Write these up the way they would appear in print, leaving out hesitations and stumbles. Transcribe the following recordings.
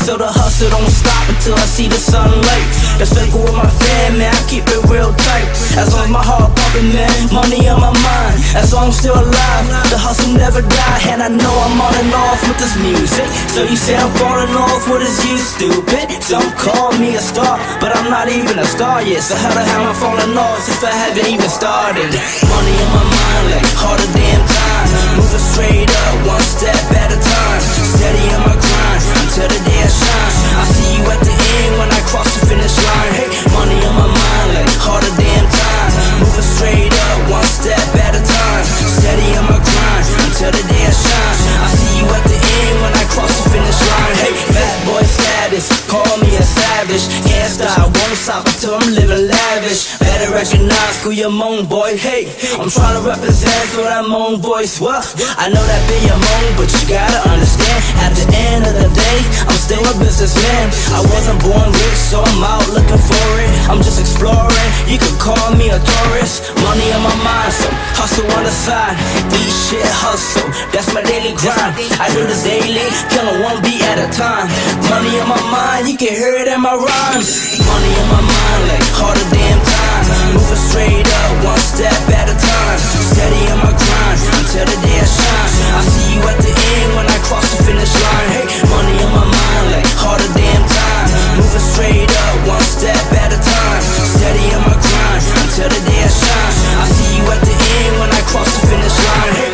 so the hustle don't stop until I see the sunlight. That's fake with my fam, man, I keep it real tight. As long as my heart pumping, man, money on my mind. As long as I'm still alive, the hustle never die. And I know I'm on and off with this music. So you say I'm falling off, what is you, stupid? Some call me a star, but I'm not even a star yet. So how the hell am I falling off if I haven't even started? Money on my mind, like harder damn time. Moving straight up, one step at a time. Steady on my grind, until the day I shine. I see you at the end when I cross the finish line. Hey, money on my mind, like harder damn time. Moving straight up, one step at a time. Steady on my grind, until the day I shine. I see you at the end when I cross the finish line. Hey, fat boy status, call me a savage. Can't stop, won't stop until I'm living lavish. Better recognize who your moan boy. Hey, I'm trying to represent for that moan voice. What? I know that be your moan, but you gotta understand. At the end of the day, I'm still a businessman. I wasn't born rich, so I'm out looking for it. I'm just exploring, you could call me a tourist. Money on my mind, so hustle on the side. Eat shit, hustle, that's my daily grind. I do this daily, killing one beat at a time. Money on my mind, you can hear it in my rhymes. Money on my mind, like harder damn time. Moving straight up, one step at a time. Steady on my grind, until the day I shine. I see you at the end when I cross the finish line. Hey, money on my mind, like harder damn time. Moving straight up, one step at a time. Steady on my grind, until the day I shine. I see you at the end when I cross the finish line. Hey.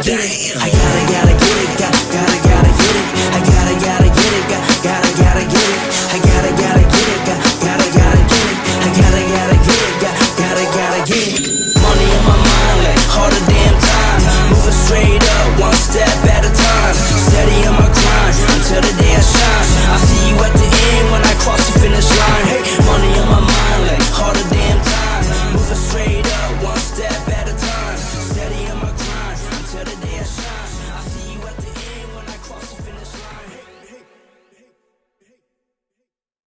I gotta get it, gotta get it, gotta get it. I gotta get it, gotta get it. I gotta get it, gotta get it. I gotta get it, gotta get it. Money on my mind, like harder damn time. Moving straight up, one step